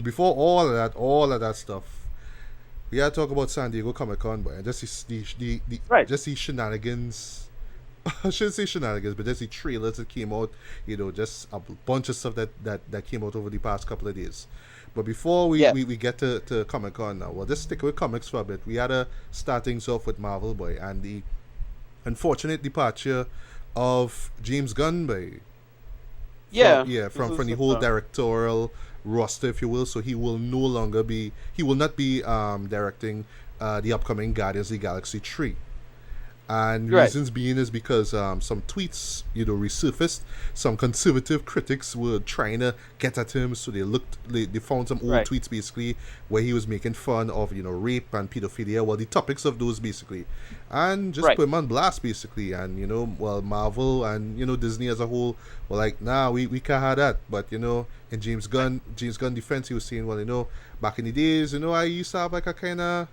before all of that stuff, we gotta talk about San Diego Comic Con, boy. And just Right. just the shenanigans. I shouldn't say shenanigans, but just the trailers that came out. Just a bunch of stuff that came out over the past couple of days. But before Yeah. we get to Comic Con now, well, just stick with comics for a bit. We had to start things off with Marvel, boy, and the unfortunate departure of James Gunn, boy. Yeah. From the whole directorial roster, if you will. So he will not be directing the upcoming Guardians of the Galaxy 3. And Right. reasons being is because some tweets, resurfaced. Some conservative critics were trying to get at him, so they found some old Right. tweets basically where he was making fun of rape and pedophilia, well, the topics of those basically, and just Right. put him on blast basically. And Marvel and Disney as a whole were like, nah, we can't have that. But in James Gunn defense, he was saying, well, back in the days, I used to have like a kind of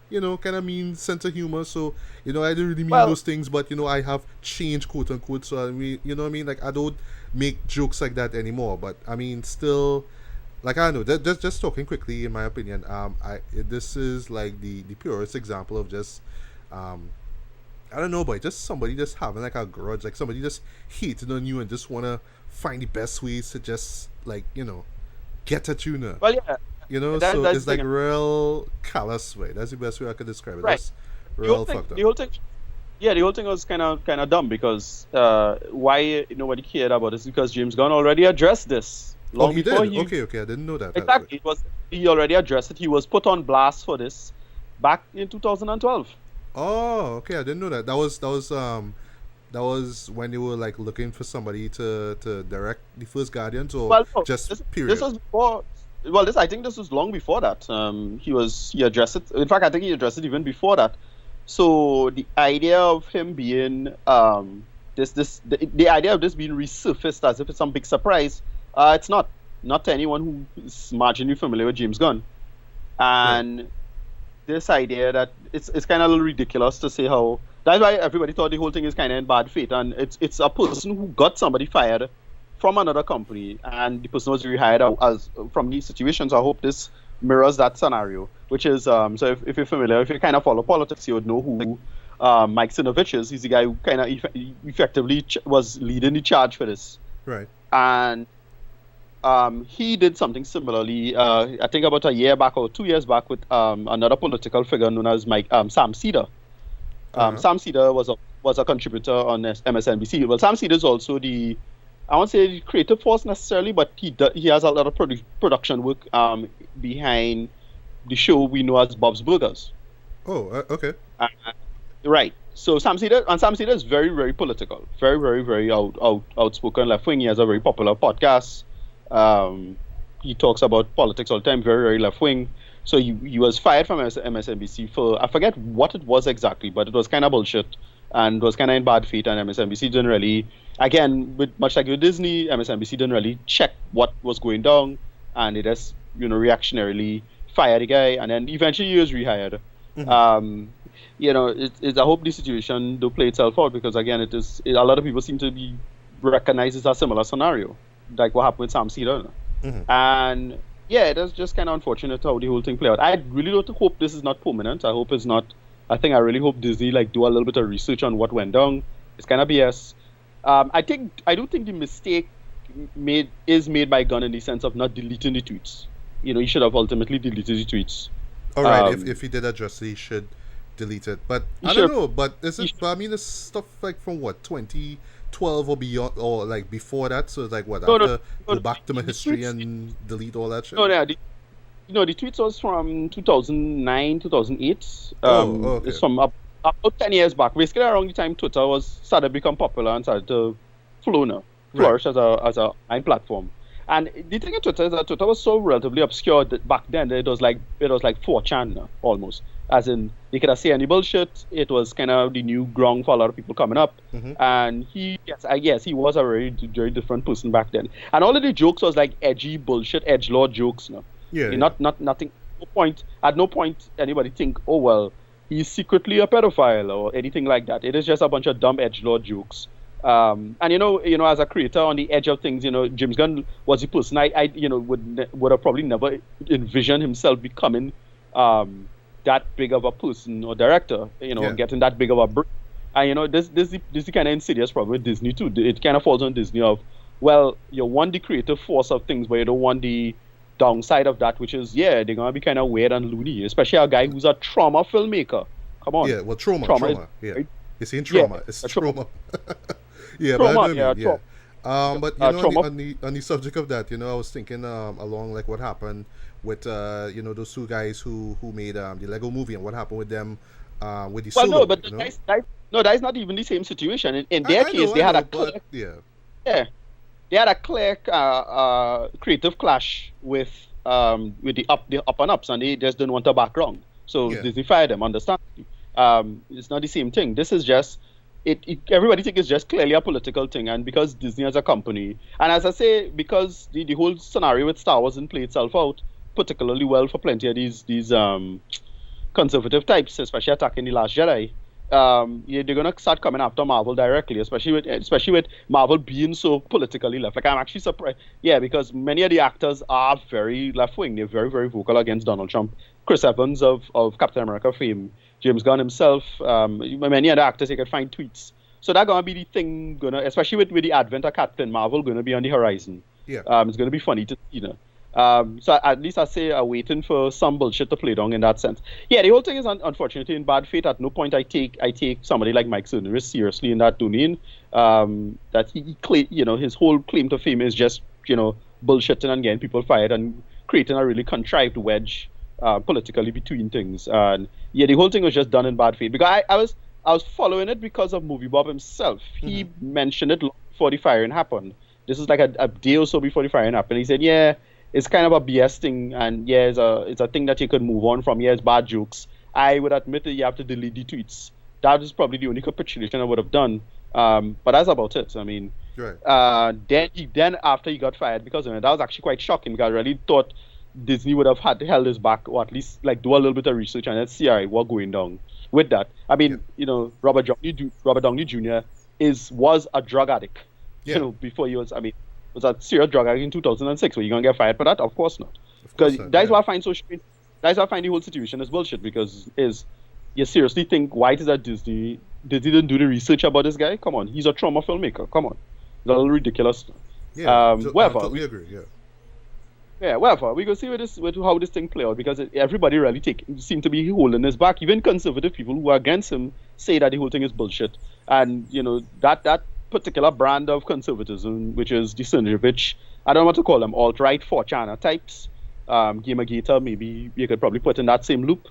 mean sense of humor, so I didn't really mean those things, but I have changed, quote unquote. So I mean, what I mean, like, I don't make jokes like that anymore. But I mean, still, like, I don't know, just talking quickly, in my opinion, this is like the purest example of just I don't know, but just somebody just having like a grudge, like somebody just hating on you and just wanna find the best ways to just like get at you now. Well, yeah. So That's it's the like thing. real callous way. That's the best way I could describe it. Right. That's The whole real thing. fucked up. The whole thing. Yeah, the whole thing was kind of dumb because why nobody cared about this because James Gunn already addressed this Oh, long he before did. he Okay, I didn't know that. exactly he already addressed it. He was put on blast for this back in 2012. Oh, okay, I didn't know that. That was when they were like looking for somebody to direct the first Guardians, or Well, no, just period. this was before. Well, I think this was long before that. He addressed it. In fact, I think he addressed it even before that. So the idea of him being the idea of this being resurfaced as if it's some big surprise. It's not to anyone who is marginally familiar with James Gunn, and this idea that it's kind of a little ridiculous to say how that's why everybody thought the whole thing is kind of in bad faith, and it's a person who got somebody fired from another company, and the person was rehired as from these situations. I hope this mirrors that scenario, which is so if you're familiar, if you kind of follow politics, you would know who Mike Sinovich is. He's the guy who kind of effectively was leading the charge for this, Right. and he did something similarly. I think about a year back or 2 years back with another political figure known as Sam Cedar. Sam Cedar was a contributor on MSNBC. Well, Sam Cedar is also I won't say the creative force necessarily, but he has a lot of production work behind the show we know as Bob's Burgers. Oh, okay. Right. So Sam Cedar is very, very political, very, very, very outspoken, left wing. He has a very popular podcast. He talks about politics all the time, very, very left wing. So he was fired from MSNBC for, I forget what it was exactly, but it was kind of bullshit and was kind of in bad faith. And MSNBC didn't really, again, much like with Disney, MSNBC didn't really check what was going down, and they just reactionarily fired the guy, and then eventually he was rehired. I hope the situation do play itself out, because again, a lot of people seem to be recognize it's a similar scenario, like what happened with Sam Cedar. And yeah, it is just kind of unfortunate how the whole thing played out. I really don't hope this is not permanent. I hope it's not. I really hope Disney do a little bit of research on what went down. It's kind of BS. I do think the mistake is made by Gunn in the sense of not deleting the tweets. He should have ultimately deleted the tweets. All right, if he did address it, he should delete it. But I don't know. But I mean, it's stuff like from what 2012 or beyond, or like before that. So it's like what go back to my history and delete all that shit. The tweets was from 2009, 2008. Okay. It's from about 10 years back. Basically, around the time Twitter started to become popular and started to flourish as a online platform. And the thing in Twitter is that Twitter was so relatively obscure back then that it was like 4chan almost. As in, you could say any bullshit. It was kind of the new ground for a lot of people coming up. And he was a very, very different person back then. And all of the jokes was like edgy bullshit, edgelord jokes. Nothing. At no point anybody think, oh well, he's secretly a pedophile or anything like that. It is just a bunch of dumb edgelord jokes. And as a creator on the edge of things, James Gunn was the person would have probably never envisioned himself becoming that big of a person or director, Yeah. getting that big of a break. And this the kind of insidious problem with Disney too. It kind of falls on Disney of, well, you want the creative force of things, but you don't want the downside of that, which is, they're gonna be kind of weird and loony, especially a guy who's a trauma filmmaker. Come on. Yeah, well, trauma. Is, Yeah. You're saying trauma. Yeah, It's a trauma. Yeah, but I trauma, know what you mean, yeah. trauma. But Trauma. on the subject of that, I was thinking along like what happened with those two guys who made the Lego movie, and what happened with them with the Well, solo. no, but that's not even the same situation. In their case, they had a clear, but yeah, yeah, they had a clear creative clash with the up and ups, and they just didn't want a background. So yeah, Disney fired them. Understand? It's not the same thing. This is just everybody think it's just clearly a political thing, and because Disney as a company, and as I say, because the whole scenario with Star Wars didn't play itself out particularly well for plenty of these conservative types, especially attacking the Last Jedi. They're gonna start coming after Marvel directly, especially with Marvel being so politically left. Like, I'm actually surprised, because many of the actors are very left wing. They're very, very vocal against Donald Trump. Chris Evans of Captain America fame, James Gunn himself, many other actors, you can find tweets. So that's gonna be the thing, especially with the advent of Captain Marvel, gonna be on the horizon. yeah, It's gonna be funny to so at least I say I'm waiting for some bullshit to play down in that sense. Yeah, the whole thing is unfortunately in bad faith. At no point I take somebody like Mike Cerneris seriously in that domain. That his whole claim to fame is just bullshitting and getting people fired and creating a really contrived wedge politically between things. And the whole thing was just done in bad faith, because I was following it because of Movie Bob himself. He mentioned it long before the firing happened. This is like a day or so before the firing happened. He said, it's kind of a BS thing, and it's a thing that you could move on from. It's bad jokes. I would admit that you have to delete the tweets. That is probably the only capitulation I would have done. But that's about it. I mean, right. then after he got fired, because that was actually quite shocking, because I really thought Disney would have held his back, or at least like do a little bit of research and let's see, all right, what's going down with that. I mean, Robert Downey Jr. was a drug addict. Yeah. Before he was, was a serious drug addict in 2006. Were you gonna get fired for that? Of course not. Of Because course not, that's yeah. what I find so strange. That's why I find the whole situation is bullshit. Because you seriously think why is that Disney didn't do the research about this guy? Come on, he's a trauma filmmaker. Come on, it's a little ridiculous. Yeah, I Whatever. totally agree. Yeah. Yeah, whatever. We go see with how this thing play out, because everybody really seem to be holding his back. Even conservative people who are against him say that the whole thing is bullshit. And that particular brand of conservatism, which is the Cernovich, I don't know what to call them, alt-right 4chana types, Gamergator, maybe you could probably put in that same loop.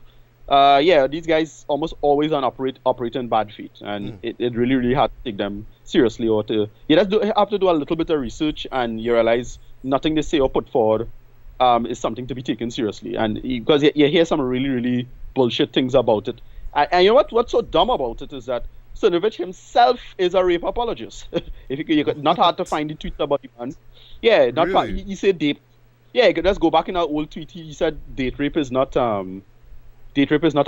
These guys almost always operate in bad faith, and it really, really hard to take them seriously, or to have to do a little bit of research, and you realize nothing they say or put forward is something to be taken seriously, and because you hear some really, really bullshit things about it, and you know what's so dumb about it is that Cernovich himself is a rape apologist. If you could, not hard to find the tweet about the man. Yeah, not Really? he said date. Yeah, you could just go back in our old tweet. He said date rape is not a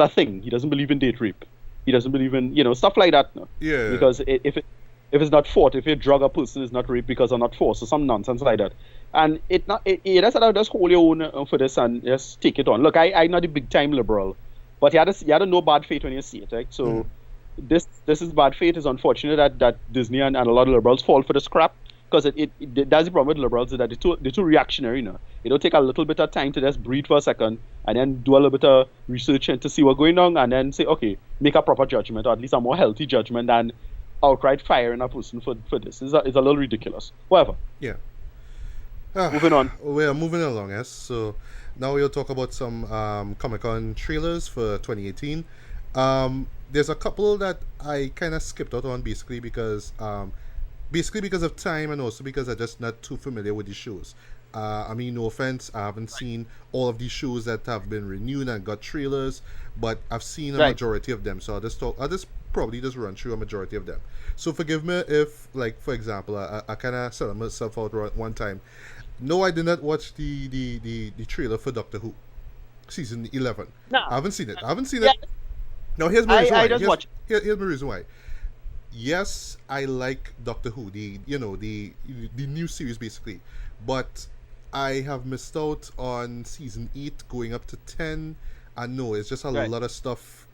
thing. He doesn't believe in date rape. He doesn't believe in stuff like that. No. Yeah. Because if it's not fought, if you drug a person is not rape because of not force or some nonsense like that, and that's how just hold your own for this and just take it on. Look, I'm not a big time liberal, but you had to know bad faith when you see it, right? So this is bad faith. It's unfortunate that Disney and a lot of liberals fall for this crap, because that's the problem with liberals, is that they're too reactionary now. They don't take a little bit of time to just breathe for a second and then do a little bit of research and to see what's going on, and then say, okay, make a proper judgment, or at least a more healthy judgment than outright firing a person for this. It's a little ridiculous. Whatever. Yeah. Moving on. We are moving along, yes. So now we'll talk about some Comic-Con trailers for 2018. There's a couple that I kind of skipped out on, basically because of time, and also because I'm just not too familiar with these shows. No offense, I haven't seen all of these shows that have been renewed and got trailers, but I've seen a majority of them. So I'll just probably just run through a majority of them. So forgive me if, like, for example, I kind of set myself out one time. No, I did not watch the trailer for Doctor Who season 11. No, I haven't seen it. Now here's my reason why. Here's my reason why. yes, I like Doctor Who, the new series basically, but I have missed out on season 8 going up to 10. And no, it's just a Right. lot of stuff,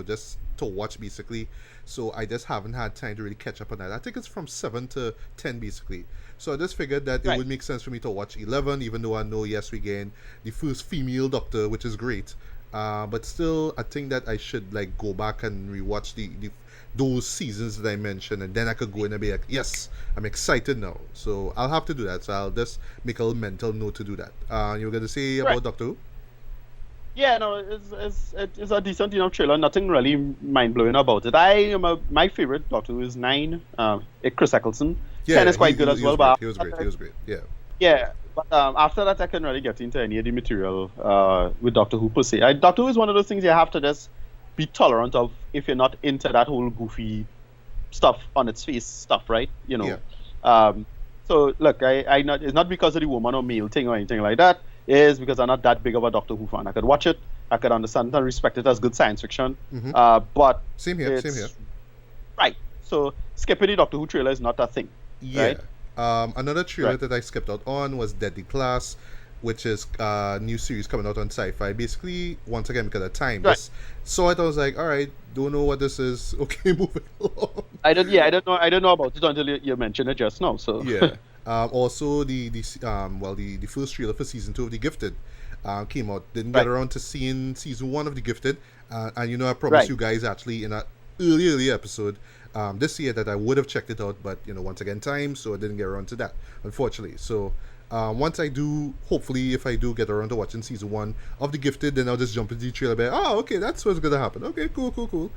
just to watch basically. So I just haven't had time to really catch up on that. I think it's from 7 to 10 basically. So I just figured that it Right. would make sense for me to watch 11, even though I know, yes, we gain the first female Doctor, which is great. But still, I think that I should like go back and rewatch the those seasons that I mentioned, and then I could go in and be like, yes, I'm excited now. So I'll have to do that. So I'll just make a little mental note to do that. You were going to say Right. about Doctor Who? Yeah, no, it's a decent enough trailer. Nothing really mind blowing about it. My favorite Doctor Who is 9. Chris Eccleston. 10 is quite good as he well, was great. but He was great. He was great. Yeah. yeah, but after that, I couldn't really get into any of the material with Doctor Who per se. Doctor Who is one of those things you have to just be tolerant of if you're not into that whole goofy stuff on its face stuff, right? Yeah. So look, it's not because of the woman or male thing or anything like that. It is because I'm not that big of a Doctor Who fan. I could watch it, I could understand and respect it as good science fiction. But Same here. Same here. right. So skipping the Doctor Who trailer is not a thing. Yeah. Right? Another trailer Right. that I skipped out on was Deadly Class, which is a new series coming out on Sci-Fi. Basically, once again, because of time, Right. just saw it. I was like, all right, don't know what this is. Okay, moving along. I don't know about it until you mentioned it just now. So Yeah. Also, the first trailer for season 2 of The Gifted came out. Didn't get Right. around to seeing season 1 of The Gifted, and I promised Right. you guys actually in an early episode this year that I would have checked it out, but once again time, so I didn't get around to that, unfortunately. So once I do, hopefully, if I do get around to watching season 1 of The Gifted, then I'll just jump into the trailer. Be like, oh, okay, that's what's gonna happen. Okay, cool.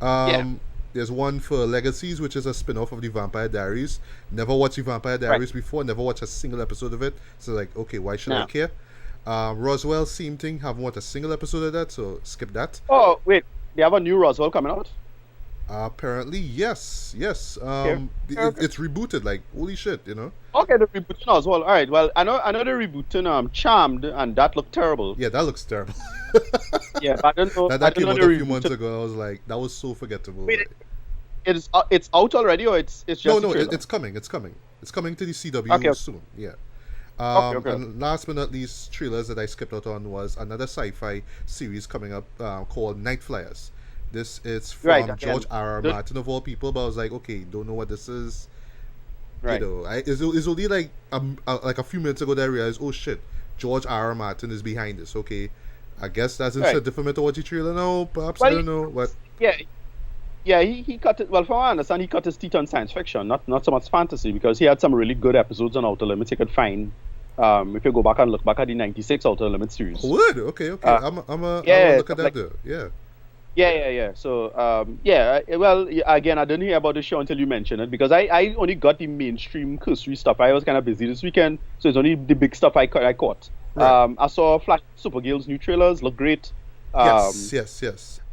Yeah. There's one for Legacies, which is a spin-off of the Vampire Diaries. Never watched the Vampire Diaries before. Never watched a single episode of it. So like, okay, why should I No. care? Roswell, same thing. Haven't watched a single episode of that, so skip that. Oh wait, they have a new Roswell coming out. Apparently, yes. Okay. It's rebooted. Like, holy shit. Okay, the rebooting Roswell. All right. Well, I know they're rebooting Charmed, and that looked terrible. Yeah, that looks terrible. Yeah, but I don't know. that I don't came know out they're a few months rebooting. ago. I was like, that was so forgettable. Wait, Like, it's out already, or it's just no, a trailer? it's coming. It's coming to the CW Okay. soon. Yeah. Okay. And last but not least, trailers that I skipped out on was another sci-fi series coming up called Night Flyers. This is from Right, again, George R. R. the- Martin of all people, but I was like, okay, don't know what this is. Right. It's only like a few minutes ago that I realized, oh shit, George R. R. Martin is behind this. Okay, I guess that's Right. incentive for me to watch the trailer now. Perhaps Well, I don't know, but Yeah, he cut it. Well, from what I understand, he cut his teeth on science fiction, not so much fantasy, because he had some really good episodes on Outer Limits you could find. If you go back and look back at the '96 Outer Limits series. would okay. I'm a yeah, look at that like- though. Yeah. Yeah. So, well, again, I didn't hear about the show until you mentioned it, because I only got the mainstream cursory stuff. I was kind of busy this weekend, so it's only the big stuff I caught. Right. I saw Flash Supergirl's new trailers, look great. Yes. The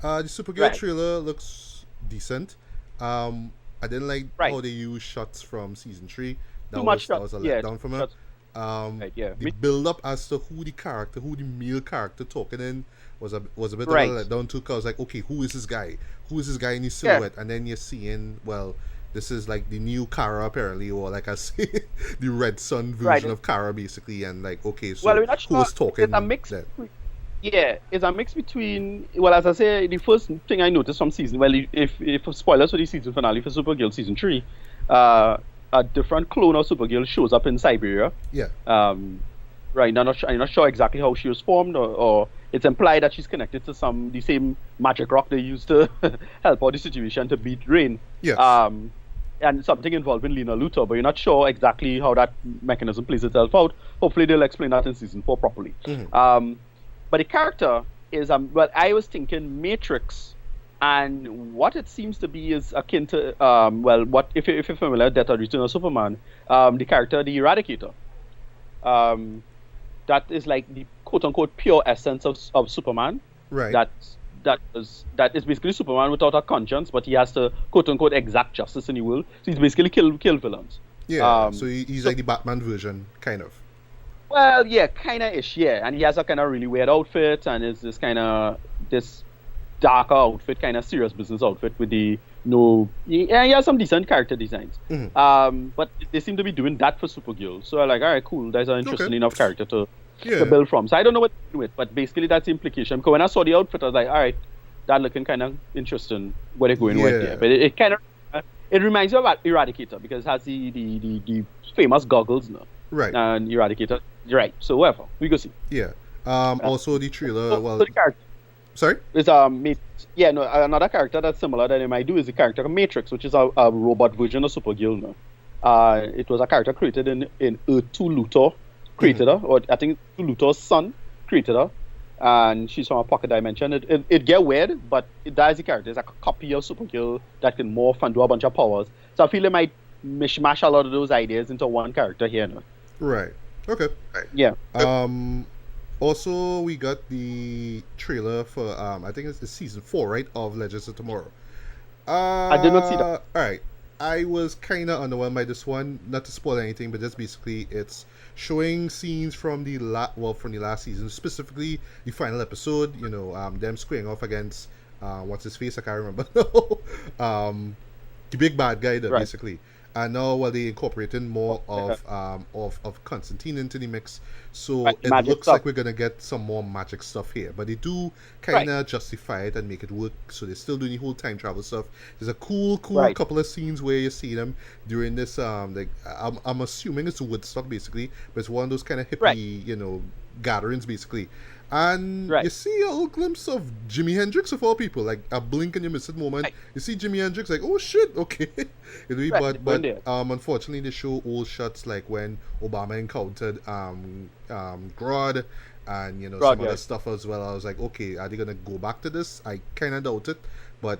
Supergirl Right. trailer looks decent. I didn't like Right. how they used shots from season 3. Too much That was a shots, yeah, letdown for me. shots. Right, yeah. The build up as to who the male character talking in was a bit Right. of a letdown too. Cause I was like, okay, who is this guy? Who is this guy in his silhouette? And then you're seeing, well, this is like the new Kara apparently, or like I say, the Red Sun version Right. of Kara basically. And like, okay, so Well, we're not who was sure. talking It's a mix. then? Yeah, it's a mix between. Well, as I say, the first thing I noticed from season. Well, if spoilers for the season finale for Supergirl season 3, a different clone of Supergirl shows up in Siberia. Yeah. Right. I'm not sure exactly how she was formed, or it's implied that she's connected to the same magic rock they used to help out the situation to beat rain. Yes. And something involving Lena Luthor, but you're not sure exactly how that mechanism plays itself out. Hopefully, they'll explain that in season 4 properly. Mhm. But the character is well, I was thinking Matrix, and what it seems to be is akin to well, what if you're familiar with Death or Return of Superman, the character the Eradicator. That is like the quote unquote pure essence of Superman. Right. That is basically Superman without a conscience, but he has to quote unquote exact justice in the world. So he's basically kill villains. Yeah. So he's like the Batman version, kind of. Well, yeah, kind of ish, yeah. And he has a kind of really weird outfit, and is this darker outfit, kind of serious business outfit with the no, yeah, he has some decent character designs. Mhm. But they seem to be doing that for Supergirl. So I'm like, all right, cool. That's an Okay. interesting enough character to Yeah. build from. So I don't know what to do with, but basically that's the implication. Because when I saw the outfit, I was like, all right, that looking kind of interesting. Where they're going with Yeah. there, but it kind of it reminds you about Eradicator because it has the famous goggles now. Right. And Eradicator, right? So whatever, we go see. Yeah. Also the trailer. So Well, the character sorry. is yeah, no, another character that's similar that they might do is the character Matrix, which is a robot version of Supergirl now. It was a character created in Earth 2 Luthor created her, or I think 2 Luthor's son created her, and she's from a pocket dimension. It get weird, but that is the character. It's like a copy of Supergirl that can morph and do a bunch of powers. So I feel it might mishmash a lot of those ideas into one character here now. Right. Okay. Yeah. Also, we got the trailer for I think it's season 4, right, of Legends of Tomorrow. I did not see that. All right. I was kind of underwhelmed by this one. Not to spoil anything, but just basically it's showing scenes from from the last season, specifically the final episode. You know, them squaring off against what's his face? I can't remember. The big bad guy, there, Right. basically. And now, they incorporating more of Constantine into the mix, so Right, it magic looks stuff. like we're gonna get some more magic stuff here. But they do kind of justify it and make it work. So they're still doing the whole time travel stuff. There's a cool Right. couple of scenes where you see them during this like I'm assuming it's Woodstock basically, but it's one of those kind of hippie Right. gatherings basically. And Right. you see a little glimpse of Jimi Hendrix of all people, like a blink and you miss it moment. Right. You see Jimi Hendrix, like, oh shit, okay. Right, But there. unfortunately they show old shots like when Obama encountered Grodd and Grodd, some other yeah. stuff as well. I was like, okay, are they gonna go back to this? I kinda doubt it, but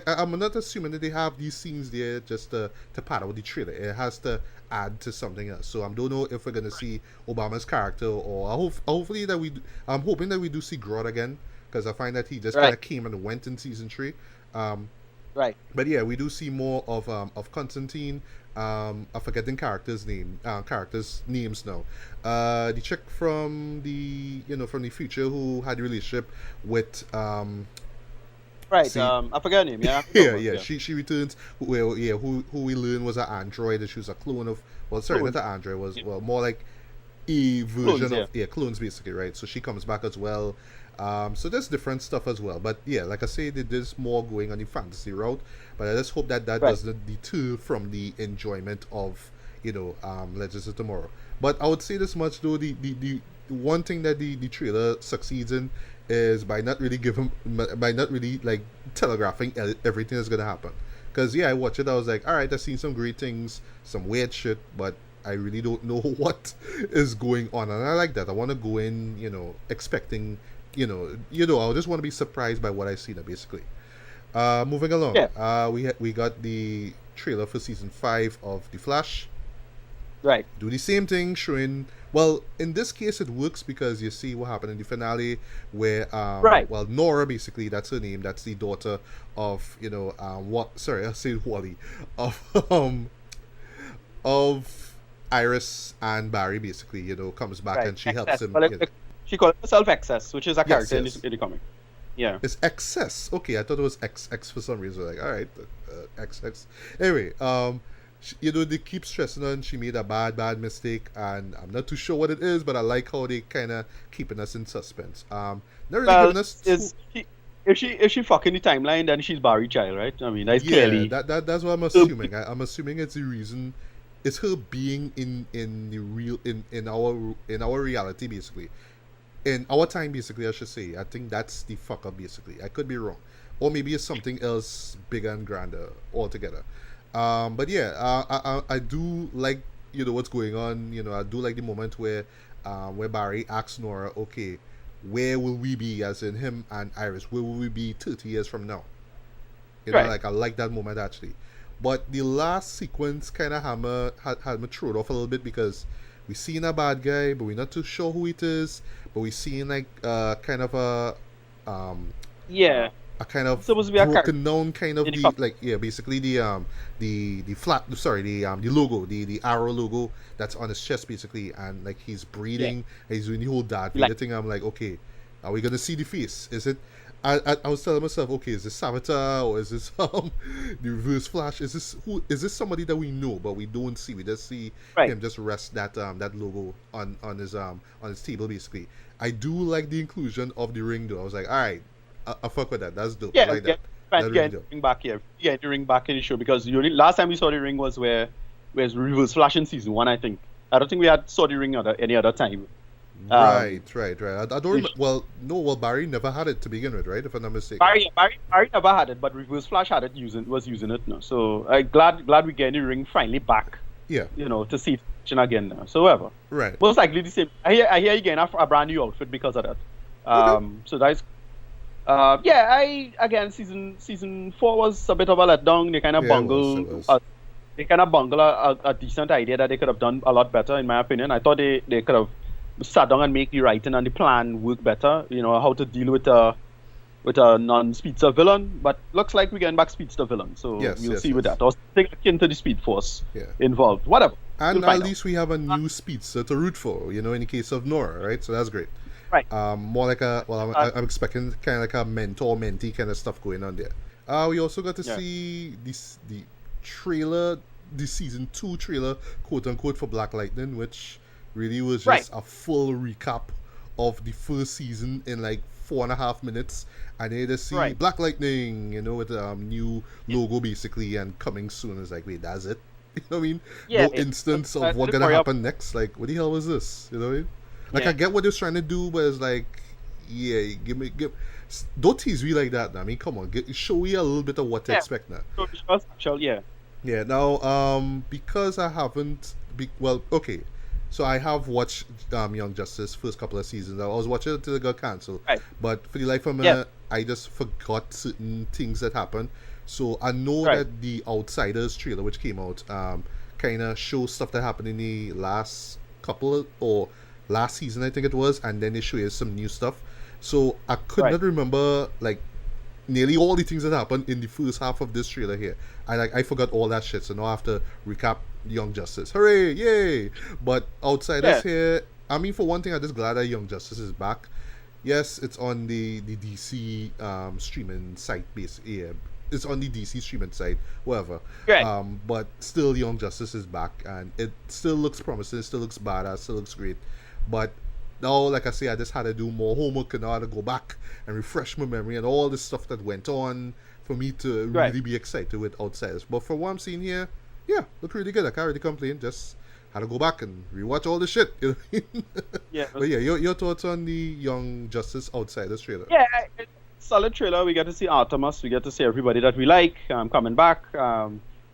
I'm not assuming that they have these scenes there just to pad out the trailer. It has to add to something else. So I don't know if we're gonna see Obama's character, or hopefully that I'm hoping that we do see Grodd again, because I find that he just kind of Right. came and went in season 3. Right. But yeah, we do see more of Constantine. I'm forgetting characters names now. The chick from from the future who had a relationship with Right. see- I forgot her name. Yeah. yeah. She returns. Who we learned was an android. And she was a clone of. Well, sorry, Clone. not an android. Was more like a version Clones, of clones basically, right? So she comes back as well. So there's different stuff as well. But yeah, like I say, there's more going on the fantasy route. But I just hope that Right. doesn't deter from the enjoyment of Legends of Tomorrow. But I would say this much though: the one thing that the trailer succeeds in is by not really like telegraphing everything that's gonna happen. Because I watched it, I was like, all right, I've seen some great things, some weird shit, but I really don't know what is going on, and I like that. I want to go in, expecting, I just want to be surprised by what I see. There, basically. Moving along, Yeah. we got the trailer for season 5 of The Flash. Right. Do the same thing, showing. Well, in this case, it works because you see what happened in the finale, where Right. well, Nora, basically, that's her name. That's the daughter of what? Sorry, I say Wally, of of Iris and Barry. Basically, comes back Right. and she helps him. Well, she calls herself Excess, which is a Yes, character yes. in the comic. Yeah. It's XS. Okay, I thought it was XX for some reason. Like, all right, XX. Anyway, they keep stressing on she made a bad mistake, and I'm not too sure what it is, but I like how they kind of keeping us in suspense. Not really Well, giving us. if she fucking the timeline, then she's Barry child, right? I mean, that's Yeah, clearly. that's what I'm assuming. I'm assuming it's the reason. It's her being in the real in our reality, basically. In our time, basically, I should say. I think that's the fuck up, basically. I could be wrong, or maybe it's something else bigger and grander altogether. But yeah, I do like what's going on. I do like the moment where Barry asks Nora, okay, where will we be, as in him and Iris? Where will we be 30 years from now? Right. Like I like that moment actually. But the last sequence kind of had me thrown off a little bit because we seen a bad guy, but we're not too sure who it is. But we seen like kind of Yeah. a kind of Supposed to be a broken down kind of in the the comic. like basically the flat sorry the logo the arrow logo that's on his chest basically, and like he's breathing and he's doing the whole Darth Vader Like- thing. I'm like, okay, are we gonna see the face? Is it? I was telling myself, okay, is this Savitar or is this the Reverse Flash? Is this somebody that we know but we don't see? We just see Right. him just rest that logo on his table basically. I do like the inclusion of the ring though. I was like, all right, I fuck with that. That's dope. I Yeah, like that. trying That to really get the dope. ring back here. Get the ring back in the show because last time we saw the ring was where's Reverse Flash in season 1, I think. I don't think we had saw the ring any other time. Right, Um, right, right. I don't remember. Well, no, well, Barry never had it to begin with, right? If I'm not mistaken. Barry never had it, but Reverse Flash was using it now. So I'm glad we get the ring finally back. Yeah, To see it action again now. So whatever. right. Most likely the same. I hear you getting a brand new outfit because of that. Okay. So that's season 4 was a bit of a letdown. They kind of Yeah, it was. It bungled. was. They kind of bungled a decent idea that they could have done a lot better, in my opinion. I thought they could have sat down and make the writing and the plan work better. How to deal with a non-speedster villain. But looks like we're getting back speedster villain, so Yes, we'll yes, see with yes. that. Or something akin to the Speed Force Yeah. involved. Whatever. And We'll at find out. least we have a new speedster to root for, in the case of Nora, right? So that's great. Right. More like I'm expecting kind of like a mentor-mentee kind of stuff going on there. We also got to Yeah. see the trailer, the season 2 trailer, quote unquote, for Black Lightning, which really was just a full recap of the first season in like 4.5 minutes. And then you just see Right. Black Lightning, with new logo basically and coming soon. It's like, wait, that's it? You know what I mean? Yeah, No instance of what's didn't gonna hurry up. happen next. Like, what the hell was this? You know what I mean? Like, Yeah. I get what they're trying to do, but it's like, yeah, don't tease me like that. Now. I mean, come on, show me a little bit of what to Yeah. expect now. So it was actual, yeah. Yeah. Now, because I haven't, okay, so I have watched Young Justice first couple of seasons. I was watching it until it got cancelled, Right. but for the life of me, Yeah. I just forgot certain things that happened. So I know Right. that the Outsiders trailer, which came out, kind of shows stuff that happened in the last last season, I think it was, and then they show you some new stuff. So I could Right. not remember like nearly all the things that happened in the first half of this trailer here. I forgot all that shit, so now I have to recap Young Justice. Hooray, yay! But Outsiders here, I mean, for one thing, I'm just glad that Young Justice is back. Yes, it's on the DC streaming site, basically. Yeah, it's on the DC streaming site, whatever. Right. But still, Young Justice is back, and it still looks promising, it still looks badass, still looks great. But now, like I say, I just had to do more homework and I had to go back and refresh my memory and all the stuff that went on for me to Right. really be excited with Outsiders. But for what I'm seeing here, yeah, look really good. I can't really complain. Just had to go back and rewatch all the shit. You know what I mean? Yeah. But yeah, your thoughts on the Young Justice Outsiders trailer? Yeah, it's a solid trailer. We get to see Artemis. We get to see everybody that we like coming back.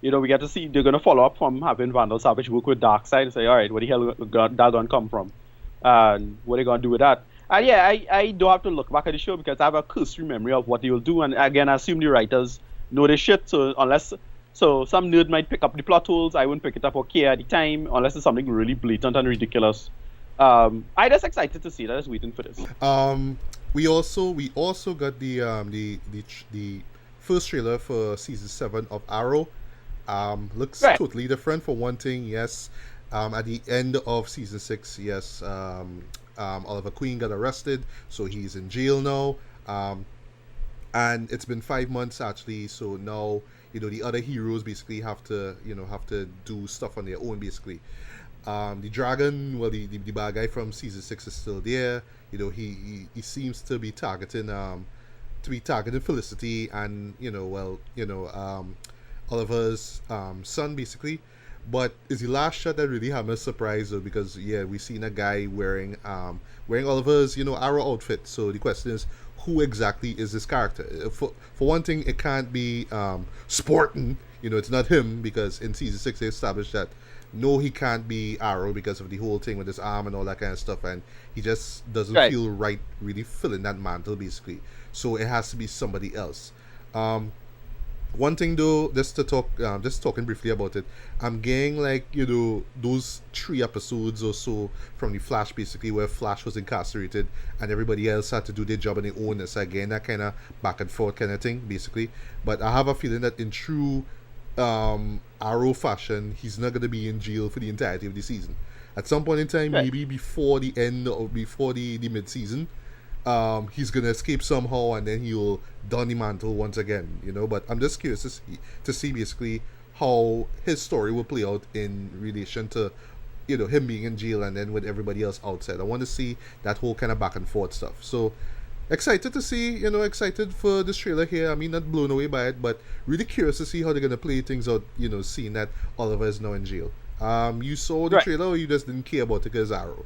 We get to see they're going to follow up from having Vandal Savage work with Darkseid and say, all right, where the hell that going to come from? And what are they going to do with that? And yeah, I do have to look back at the show because I have a cursory memory of what they will do. And again, I assume the writers know this shit. So some nerd might pick up the plot holes, I wouldn't pick it up or care at the time unless it's something really blatant and ridiculous. I just excited to see that. I was waiting for this. We also got the first trailer for season 7 of Arrow. Looks Right. totally different. For one thing, yes. At the end of season 6, yes, Oliver Queen got arrested, so he's in jail now. And it's been 5 months actually, so now the other heroes basically have to do stuff on their own basically. The dragon, well, the bad guy from season 6 is still there. He seems to be targeting Felicity and Oliver's son basically. But it's the last shot that really had me surprised though, because yeah, we seen a guy wearing Oliver's Arrow outfit. So the question is, who exactly is this character? For one thing, it can't be Sporting. It's not him, because in season 6 they established that no, he can't be Arrow because of the whole thing with his arm and all that kind of stuff, and he just doesn't Right. feel right really filling that mantle basically. So it has to be somebody else. One thing though, just talking briefly about it, I'm getting like those 3 episodes or so from the Flash basically, where Flash was incarcerated and everybody else had to do their job on their own. It's again that kind of back and forth kind of thing basically. But I have a feeling that in true Arrow fashion, he's not gonna be in jail for the entirety of the season. At some point in time, Right. maybe before the end or before the mid season, he's gonna escape somehow, and then he'll don the mantle once again, But I'm just curious to see basically how his story will play out in relation to, him being in jail and then with everybody else outside. I want to see that whole kind of back and forth stuff. So excited to see, excited for this trailer here. I mean, not blown away by it, but really curious to see how they're gonna play things out. Seeing that Oliver is now in jail. You saw the trailer, or you just didn't care about it because Arrow?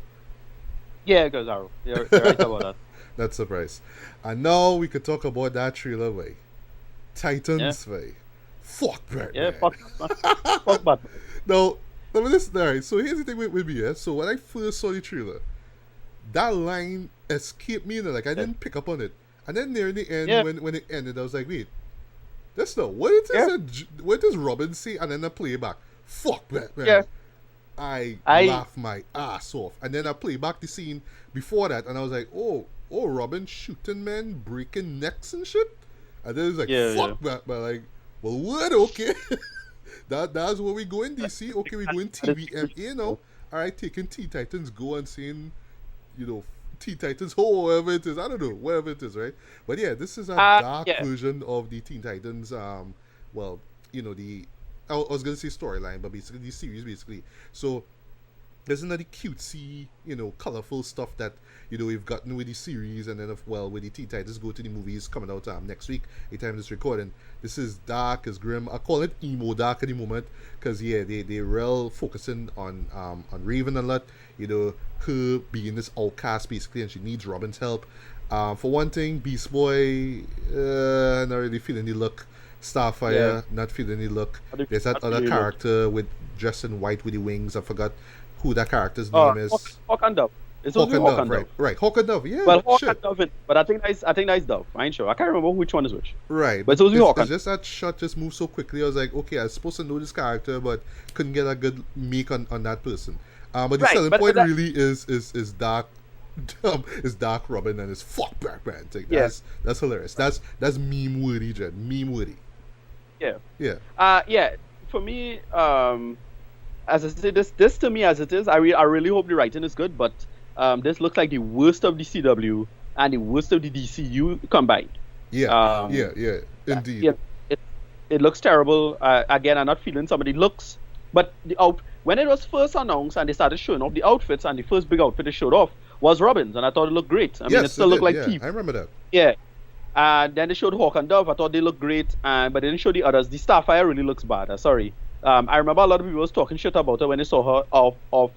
Yeah, because Arrow. You're right about that. Not surprised. And now we could talk about that trailer way. Titans way. Fuck Batman. Yeah, fuck Batman. Now, let me listen. Alright, so here's the thing with me, yeah. So when I first saw the trailer, that line escaped me, I didn't pick up on it. And then near the end, when it ended, I was like, wait, that's not what it is. What does Robin say? And then I play back. Fuck Batman. Yeah. I laughed my ass off. And then I play back the scene before that, and I was like, oh, Robin shooting men, breaking necks and shit. And then it's like, fuck Batman. Like, well, what? Okay. That's where we go in DC. Okay, we go in TVMA now. Alright, taking Teen Titans Go and saying, Teen Titans Ho, whatever it is. I don't know, whatever it is, right? But yeah, this is a dark version of the Teen Titans, I was going to say storyline, but basically the series, basically. So there's another cutesy, colorful stuff that, we've gotten with the series, and then, with the Teen Titans Go to the movies coming out next week, the time this recording. This is dark, it's grim. I call it emo dark at the moment, because, they're real focusing on Raven a lot, her being this outcast, basically, and she needs Robin's help. For one thing, Beast Boy, not really feeling the look. Starfire, not feeling the look. There's that other character dressed in white with the wings. I forgot who that character's name is. Hawk and Dove. It's Hawk and Dove, Dove. Right. Hawk and Dove, yeah. Well, Hawk and Dove, but I think that's Dove. I ain't sure. I can't remember which one is which. Right. But it's Hawk. It's just that shot just moved so quickly. I was like, okay, I was supposed to know this character, but couldn't get a good make on that person. But the selling point really is dark. It's Dark Robin and it's fuck Batman. That's hilarious. That's meme worthy, Jen. Meme worthy. Yeah. For me, as I say, this to me as it is, I really hope the writing is good, but this looks like the worst of the CW and the worst of the DCU combined. Yeah, indeed. Yeah, it looks terrible. Again, I'm not feeling some of the looks, but when it was first announced and they started showing off the outfits, and the first big outfit they showed off was Robin's, and I thought it looked great. I mean, it still looked like TV. I remember that. Yeah. And then they showed Hawk and Dove. I thought they looked great, but they didn't show the others. The Starfire really looks bad. Sorry. I remember a lot of people was talking shit about her when they saw her off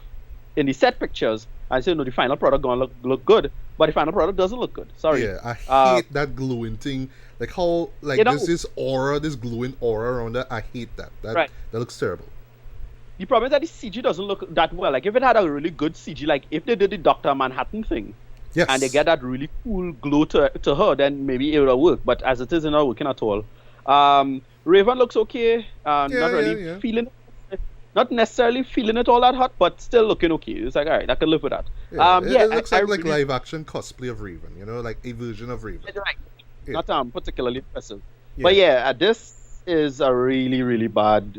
in the set pictures. I said, no, the final product gonna look good, but the final product doesn't look good. Sorry. Yeah, I hate that glowing thing. Like how this aura, this glowing aura around that. I hate that. That looks terrible. The problem is that the CG doesn't look that well. Like if it had a really good CG, like if they did the Dr. Manhattan thing. Yes. And they get that really cool glow to her, then maybe it will work. But as it is, it's not working at all. Raven looks okay. Not really feeling it. Not necessarily feeling it all that hot, but still looking okay. It's like, all right, I can live with that. It looks like really, live action cosplay of Raven, like a version of Raven. Right. Yeah. Not particularly impressive. Yeah. But this is a really, really bad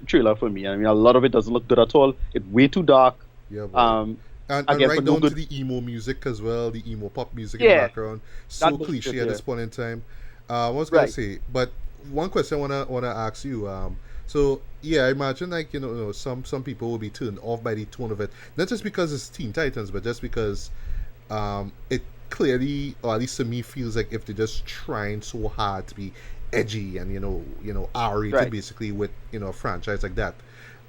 trailer for me. I mean, a lot of it doesn't look good at all. It's way too dark. Yeah. And right down to the emo music as well, the emo pop music in the background. So cliche at this point in time. What was I going to say? But one question I wanna ask you. So I imagine some people will be turned off by the tone of it, not just because it's Teen Titans, but just because it clearly, or at least to me, feels like if they're just trying so hard to be edgy and R-rated basically with a franchise like that.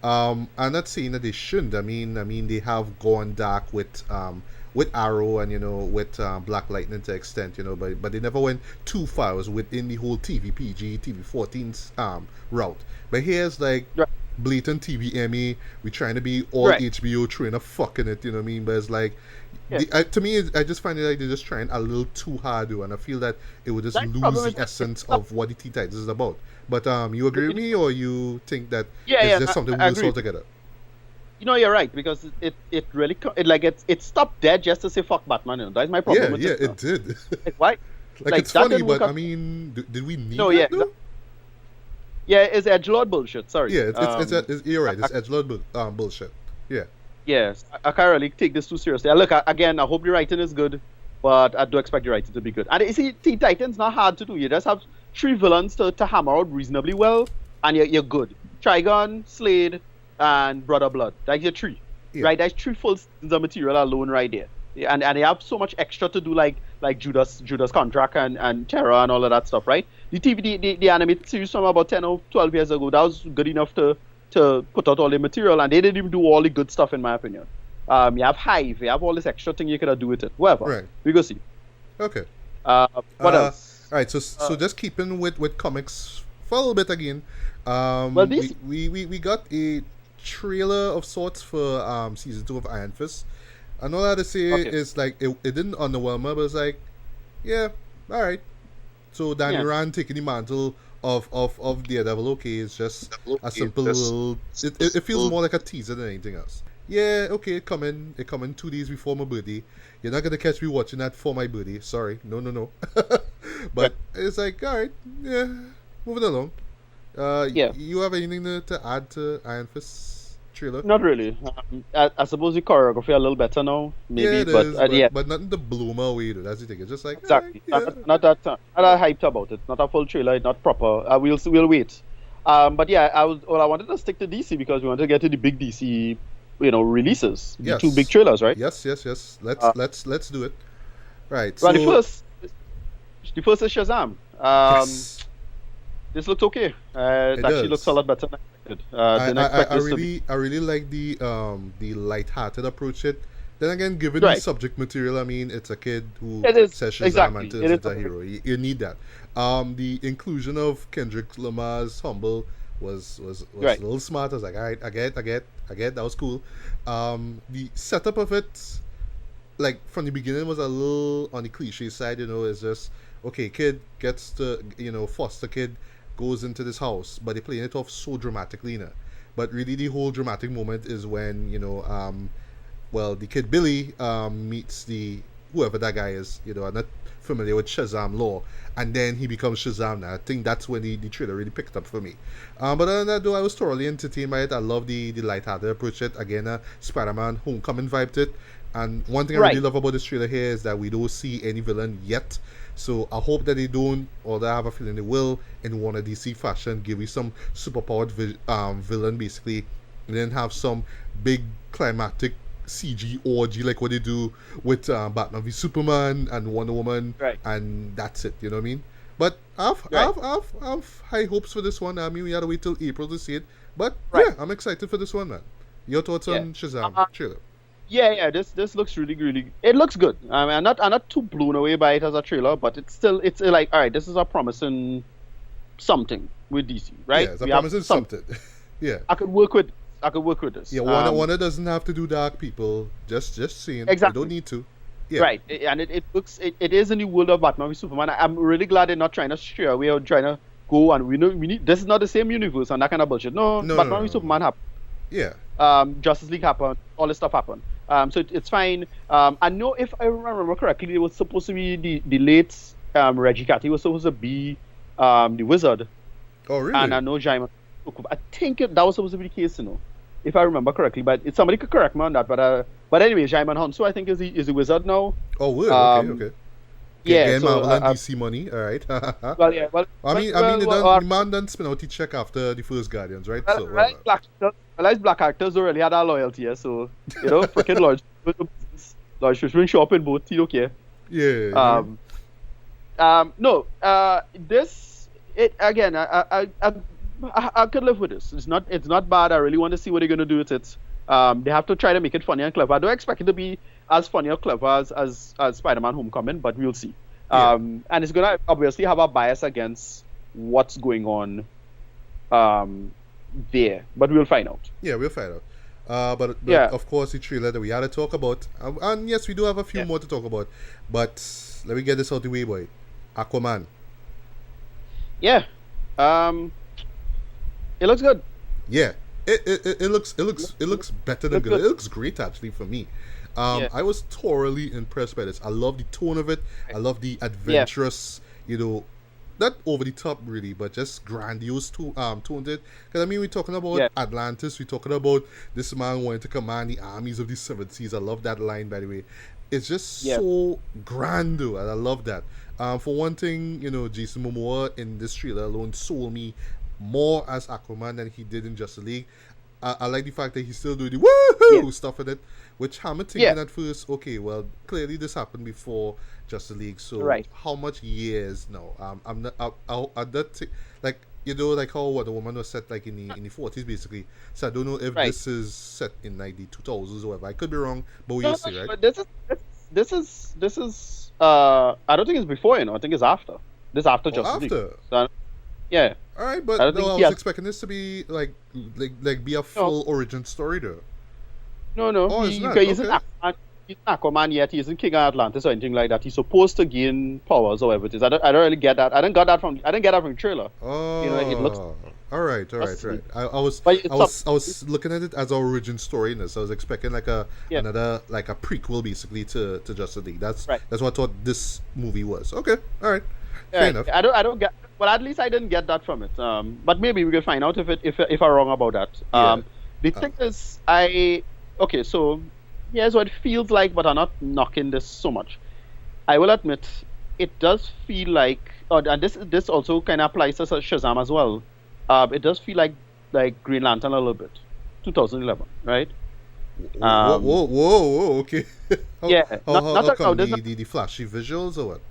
I'm not saying that they shouldn't. I mean they have gone dark with Arrow and with Black Lightning to extent, but they never went too far. It was within the whole TV PG, TV 14's route. But here's blatant TVMA. We're trying to be all HBO trying to fucking it, you know what I mean? But it's like to me, I just find it like they're just trying a little too hard, and I feel that it would just lose the essence of what the Teen Titans is about. But you agree with me, or you think that it's just something worse altogether? You're right, because it really it stopped dead just to say fuck Batman. That's my problem. It did. Why? It's funny, but I mean, did we need that though? Yeah, it's edgelord bullshit. Sorry. Yeah, you're right. It's edgelord bullshit. Yeah. Yes, I can't really take this too seriously. Look, again, I hope the writing is good, but I do expect the writing to be good. And you see, Teen Titans not hard to do. You just have 3 villains to hammer out reasonably well, and you're good. Trigon, Slade, and Brother Blood. That's your 3. Yeah. Right? That's 3 full seasons of material alone right there. And they have so much extra to do, like Judas Contract and Terror and all of that stuff, right? The animated series from about 10 or 12 years ago, that was good enough to put out all the material, and they didn't even do all the good stuff, in my opinion. You have Hive, you have all this extra thing you could do with it. Whatever. Right. We go see. Okay. What else? All right, so just keeping with comics for a little bit again. Well, this... we got a trailer of sorts for season 2 of Iron Fist. And all I have to say is, like, it didn't underwhelm me, but it's like, yeah, all right. So Danny Rand taking the mantle of Daredevil, okay, it's just a simple little... It feels more like a teaser than anything else. Yeah, okay, it come in 2 days before my birthday. You're not going to catch me watching that for my birthday. Sorry. No. But it's like, all right, yeah, moving along. You have anything to add to Iron Fist trailer? Not really. I suppose the choreography a little better now, maybe, but nothing to blow my away, though. That's the thing. It's just like, exactly. Not that hyped about it. Not a full trailer, not proper. We'll wait. But yeah, I wanted to stick to DC because we want to get to the big DC, releases. The 2 big trailers, right? Yes. Let's do it. Right. Well, the first is Shazam. Yes. This looks okay. It actually looks a lot better than I expected. I really like the light-hearted approach it. Then again, given the subject material, I mean, it's a kid who says Shazam and turns into a hero. You need that. The inclusion of Kendrick Lamar's Humble was a little smart. I was like, all right, I get. That was cool. The setup of it, like from the beginning, was a little on the cliche side. It's just okay. Kid gets to foster kid goes into this house, but they're playing it off so dramatically, But really, the whole dramatic moment is when the kid Billy meets the whoever that guy is. I'm not familiar with Shazam lore, and then he becomes Shazam. Now I think that's when the trailer really picked up for me. But other than that, though, I was thoroughly entertained by it. I love the light-hearted approach it. Again, Spider-Man Homecoming vibed it. And one thing I really love about this trailer here is that we don't see any villain yet. So I hope that they don't, or I have a feeling they will, in one of DC fashion, give you some superpowered villain, basically, and then have some big climactic CG orgy like what they do with Batman v Superman and Wonder Woman, and that's it. You know what I mean? But I've high hopes for this one. I mean, we had to wait till April to see it, but yeah, I'm excited for this one, man. Your thoughts on Shazam trailer? Yeah. This looks really. It looks good. I mean, I'm not too blown away by it as a trailer, but it's like, all right, this is a promising something with DC, right? Yeah, it's a promising something. Yeah, I could work with this. Yeah, Warner doesn't have to do dark people. Just saying. Exactly. You don't need to. Yeah. Right, and it looks it is in the world of Batman v Superman. I'm really glad they're not trying to stray away or trying to go and we need this is not the same universe and that kind of bullshit. No, Batman v Superman happened. Yeah. Justice League happened. All this stuff happened. So it's fine. I know if I remember correctly, it was supposed to be the late Reggie Cathy was supposed to be the Wizard. Oh, really? And I know Jaime. I think that was supposed to be the case, if I remember correctly. But somebody could correct me on that. But anyway, Jaime Hunsu, I think, is the Wizard now. Oh, weird. Okay. Yeah, so Marvel and DC money. All right. Well, yeah. Well, the man done spin out the check after the first Guardians, right? Black actors don't really have that loyalty, so freaking Lord Fishman show up in both. You don't care. Yeah. This it again. I could live with this. It's not bad. I really want to see what they're gonna do with it. They have to try to make it funny and clever. I don't expect it to be as funny or clever as Spider-Man Homecoming, but we'll see. And it's gonna obviously have a bias against what's going on there, but we'll find out. Yeah, we'll find out. But of course, the trailer that we had to talk about, and yes, we do have a few more to talk about. But let me get this out the way, boy. Aquaman. Yeah. It looks good. Yeah. It looks better than good. It looks great actually for me. I was thoroughly impressed by this. I love the tone of it. I love the adventurous, not over the top really, but just grandiose tone to it. Because I mean, we're talking about Atlantis. We're talking about this man wanting to command the armies of the seven seas. I love that line, by the way. it's just Yeah. so grand, though, and I love that. For one thing, Jason Momoa in this trailer alone sold me more as Aquaman than he did in Justice League. I like the fact that he's still doing the woohoo stuff in it, which I'm thinking at first, okay, well, clearly this happened before Justice League, so how much years now? I'm not, like, like how Wonder Woman was set like in the 40s basically. So I don't know if this is set in like the 2000s or whatever. I could be wrong, but we'll see, right? But this is I don't think it's before, I think it's after. This is after Justice League. So, yeah. All right, but I was expecting this to be like be a full origin story though. No. Oh, it's not. He's an Aquaman yet. He isn't King of Atlantis or anything like that. He's supposed to gain powers or whatever it is. I don't really get that. I didn't get that from the trailer. Oh. It looks. All right. I was looking at it as an origin story in this. I was expecting like another like a prequel basically to Justice League. That's what I thought this movie was. Okay. All right. Fair enough. I don't get. Well, at least I didn't get that from it. But maybe we can find out if I'm wrong about that. The thing is, okay, so here's what it feels like, but I'm not knocking this so much. I will admit, it does feel like, and this also kind of applies to Shazam as well. It does feel like Green Lantern a little bit, 2011, right? Whoa, okay. How come the flashy visuals or what?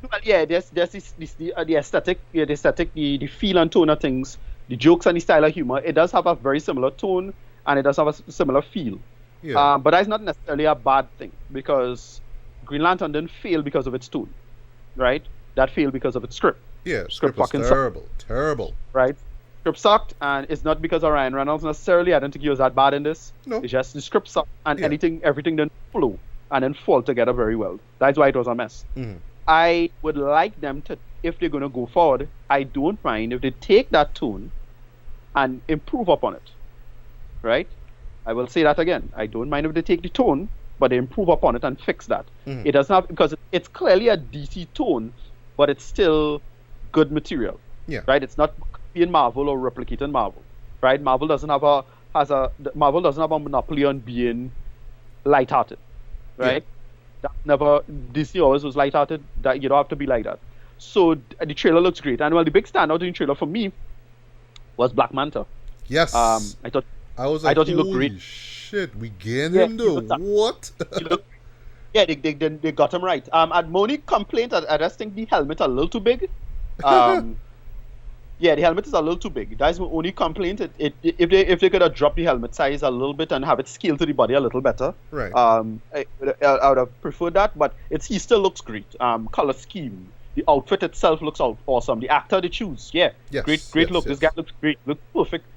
Well, yeah, there's the aesthetic, the feel and tone of things, the jokes and the style of humor. It does have a very similar tone, and it does have a similar feel. Yeah. But that's not necessarily a bad thing, because Green Lantern didn't fail because of its tone, right? That failed because of its script. Yeah, script was terrible. Right? Script sucked, and it's not because of Ryan Reynolds necessarily. I don't think he was that bad in this. No. It's just the script sucked, and everything didn't flow and then fall together very well. That's why it was a mess. Mm-hmm. I would like them to, if they're going to go forward, I don't mind if they take that tone and improve upon it, right? I will say that again. I don't mind if they take the tone, but they improve upon it and fix that. Mm-hmm. It doesn't have, because it's clearly a DC tone, but it's still good material, right? It's not being Marvel or replicating Marvel, right? Marvel doesn't have a monopoly on being lighthearted, right? Yeah. That never, Disney always was lighthearted. That you don't have to be like that. So the trailer looks great, and well, the big standout in the trailer for me was Black Manta. Yes. I thought he looked great. Shit, we get him though. What? They got him right. And my only complaint, I just think the helmet a little too big. Yeah, the helmet is a little too big. That's my only complaint. If they could have dropped the helmet size a little bit and have it scaled to the body a little better, right? I would have preferred that. But he still looks great. Color scheme, the outfit itself looks awesome. The actor they choose, great look. This guy looks great. Looks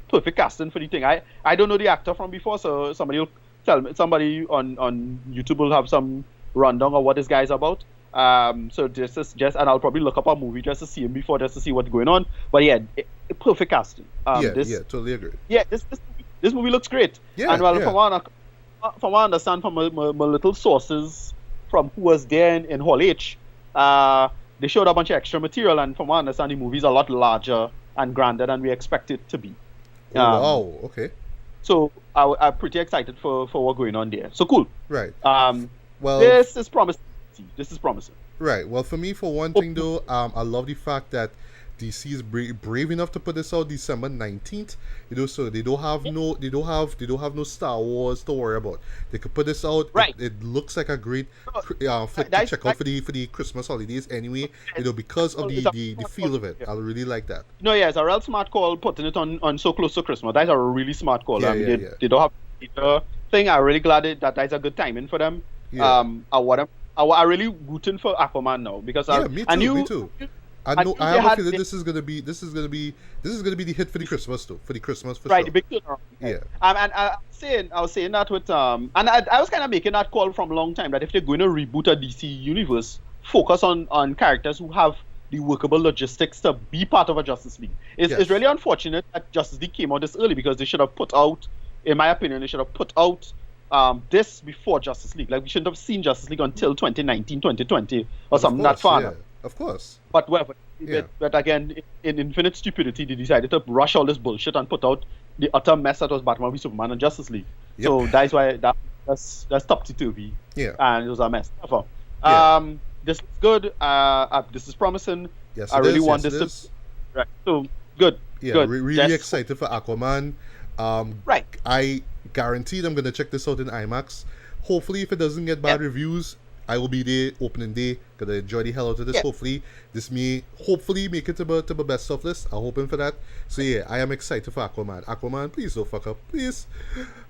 perfect casting for the thing. I don't know the actor from before, so somebody will tell me. Somebody on YouTube will have some rundown of what this guy is about. So this is just, and I'll probably look up a movie just to see him before, just to see what's going on. But yeah, perfect casting. Totally agree. Yeah, this movie looks great. Yeah, and well, from what I understand from my little sources from who was there in Hall H, they showed a bunch of extra material, and from what I understand, the movie's a lot larger and grander than we expect it to be. Wow. Okay. So I'm pretty excited for what's going on there. So cool. Right. Well, this is promising. Right. Well, for me, for one thing though, I love the fact that DC is brave enough to put this out December 19th. So they don't have no Star Wars to worry about. They could put this out. Right. It looks like a great flick to check out for the Christmas holidays anyway. Because of the feel of it. I really like that. No, yeah, it's a real smart call putting it on so close to Christmas. That's a really smart call. They don't have the thing. I'm really glad that's a good timing for them. Yeah. I'm really rooting for Aquaman now because me too. I have a feeling this is gonna be the hit for the Christmas too. For the Christmas for right, sure. the big turnaround. Yeah. And I was saying that with and I was kind of making that call from a long time that if they're going to reboot a DC universe, focus on characters who have the workable logistics to be part of a Justice League. It's really unfortunate that Justice League came out this early because they should have put out, in my opinion, this before Justice League. Like, we shouldn't have seen Justice League until 2019, 2020 or something that far. Yeah, of course. But again, in infinite stupidity, they decided to rush all this bullshit and put out the utter mess that was Batman v Superman and Justice League. Yep. So that's why that's topsy turvy, Yeah. and it was a mess. However, Yeah. this is good. This is promising. Yes, I it really is. want Yes, it this to is. right. So good, Yeah, good. really Just excited for Aquaman. right. I guaranteed I'm gonna check this out in IMAX. Hopefully, if it doesn't get Yeah, bad reviews, I will be there opening day. Gonna enjoy the hell out of this. yeah. Hopefully, this may hopefully make it to the best of list. I'm hoping for that. So yeah, I am excited for Aquaman. Aquaman, please don't fuck up, please.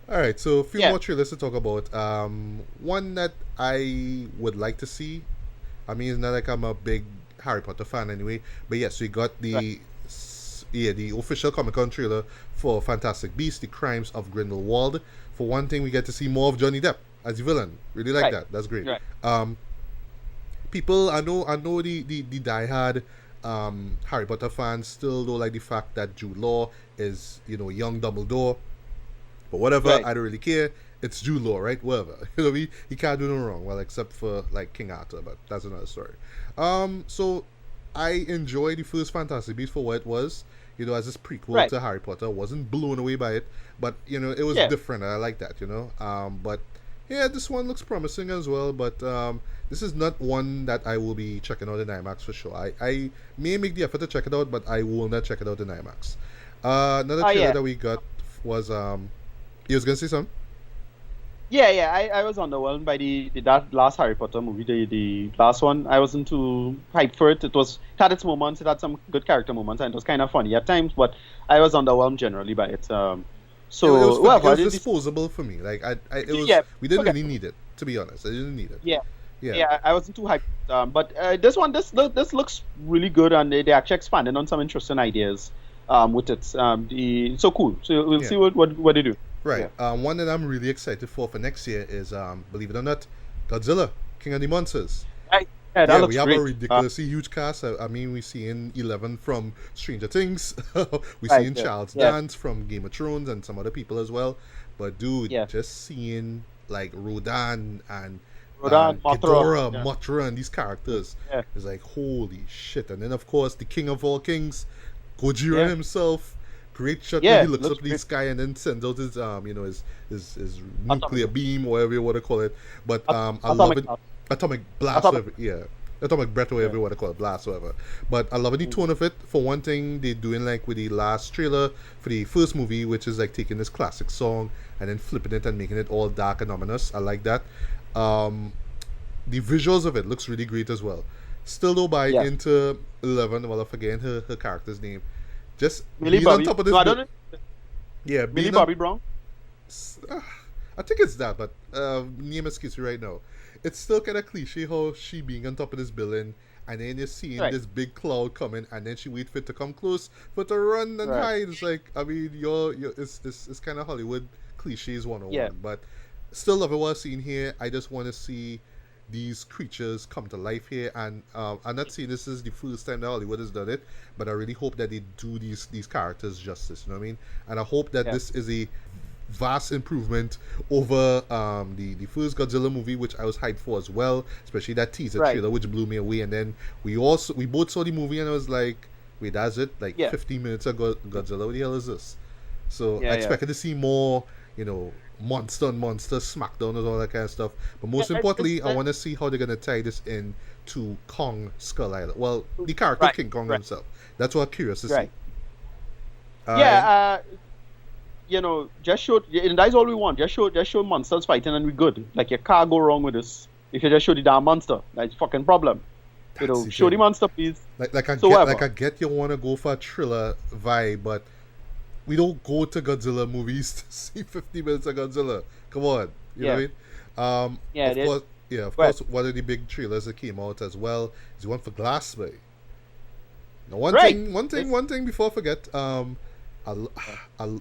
All right, so a few Yeah. more trailers to talk about. One that I would like to see. I mean, it's not like I'm a big Harry Potter fan anyway, but yes, we got Right. the official Comic Con trailer for Fantastic Beasts: The Crimes of Grindelwald. For one thing, we get to see more of Johnny Depp as the villain. Really like Right. that. That's great. Right. People, I know the diehard Harry Potter fans still don't like the fact that Jude Law is young Dumbledore, but whatever. Right. I don't really care. It's Jude Law, right? Whatever. He can't do no wrong. Well, except for like King Arthur, but that's another story. So I enjoyed the first Fantastic Beasts for what it was. As this prequel Right. to Harry Potter. Wasn't blown away by it, but it was Yeah. different. I like that. But yeah, this one looks promising as well. But this is not one that I will be checking out in IMAX for sure. I may make the effort to check it out, but I will not check it out in IMAX. Another trailer Yeah. that we got was you was gonna say something? Yeah. I was underwhelmed by that last Harry Potter movie, the last one. I wasn't too hyped for it. It had its moments. It had some good character moments, and it was kind of funny at times. But I was underwhelmed generally by it. It Well, was disposable for me. Like it was. Yeah, We didn't okay. really need it, to be honest. I didn't need it. Yeah. Yeah. Yeah, I wasn't too hyped. But this looks really good, and they actually expanded on some interesting ideas with it. So cool. So we'll Yeah. see what they do. Right. Yeah. One that I'm really excited for next year is believe it or not, Godzilla, King of the Monsters. Yeah, that Yeah, looks we have great. a ridiculously huge cast. I mean, we see in 11 from Stranger Things. We see Right, in yeah, Charles yeah. Dance from Game of Thrones and some other people as well. But dude, Yeah. just seeing like Rodan and Rodan, Mothra, Ghidorah, yeah. Mothra, and these characters Yeah. is like holy shit. And then of course the king of all kings, Gojira Yeah. himself. Great shot Yeah, where he looks looks up in the great. sky and then sends out his nuclear beam, whatever you want to call it. But I love it. Atomic. Atomic blast, Atomic. whatever, yeah. Atomic breath, or whatever you want to call it, blast, whatever. But I love the tone of it. For one thing, they're doing like with the last trailer for the first movie, which is like taking this classic song and then flipping it and making it all dark and ominous. I like that. The visuals of it looks really great as well. Still though, by Yeah. into 11, well, I'm forgetting her character's name. Just Millie being Bobby. on top of this. No, I don't know. Yeah, Millie being on, Bobby Brown. I think it's that, but name escapes me right now. It's still kind of cliche how she being on top of this building, and then you're seeing Right. this big cloud coming, and then she wait for it to come close, for it to run and Right. hide. It's like, I mean, it's kind of Hollywood cliches 101, Yeah. but still love it what I've seen here. I just want to see these creatures come to life here, and I'm not saying this is the first time that Hollywood has done it, but I really hope that they do these characters justice. You know what I mean? And I hope that Yeah. this is a vast improvement over the first Godzilla movie, which I was hyped for as well, especially that teaser Right. trailer, which blew me away. And then we both saw the movie, and I was like, wait, that's it? Like Yeah. 15 minutes ago, Godzilla, what the hell is this? So Yeah, I yeah. expected to see more, monster on monster, smackdown and all that kind of stuff. But most Yeah, importantly, it's- I want to see how they're gonna tie this in to Kong Skull Island. Well, the character Right, King Kong right. himself. That's what I'm curious to Right. see. Yeah. Just show. And that's all we want. Just show monsters fighting, and we're good. Like you can't go wrong with this. If you just show the damn monster, that's fucking problem. That's the Show the thing. monster, please. Like I So get, whatever. like I get you want to go for a thriller vibe, but we don't go to Godzilla movies to see 50 minutes of Godzilla. Come on, you know what I mean? Yeah, of it is. course, yeah, of Go ahead. course. One of the big trailers that came out as well is one for Glassway. Now, Right. one thing before I forget, I'll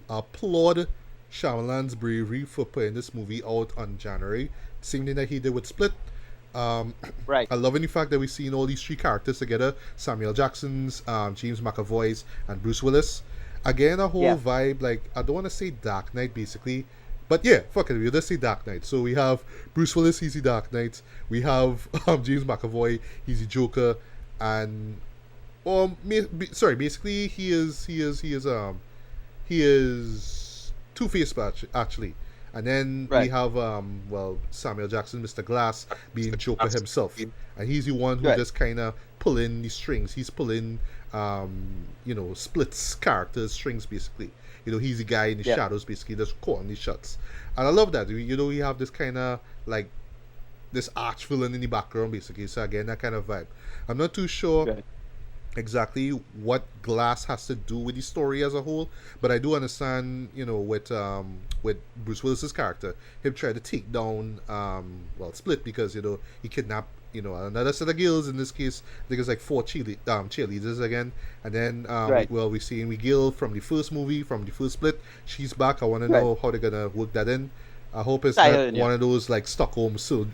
applaud Shyamalan's bravery for putting this movie out on January. Same thing that he did with Split. Right. I love the fact that we've seen all these three characters together: Samuel Jackson's, James McAvoy's, and Bruce Willis. Again, a whole Yeah. vibe like I don't want to say Dark Knight, basically, but yeah, fuck it, we'll just say Dark Knight. So we have Bruce Willis, he's the Dark Knight. We have James McAvoy, he's the Joker, and basically he is Two-Face actually, And then we Right. have Samuel Jackson, Mr. Glass, being Joker himself, and he's the one who Right. just kind of pulling the strings. He's pulling splits characters strings basically. He's the guy in the Yeah. shadows basically, just calling the shots. And I love that. We have this kind of like this arch villain in the background basically. So again, that kind of vibe. I'm not too sure Right. exactly what Glass has to do with the story as a whole, but I do understand, with Bruce Willis's character, him trying to take down Split because he kidnapped another set of girls. In this case, I think it's like four cheerleaders again, and then Right. we see Miguel from the first movie, from the first Split. She's back. I want to Right. know how they're gonna work that in. I hope it's I not heard, yeah. one of those like Stockholm syndrome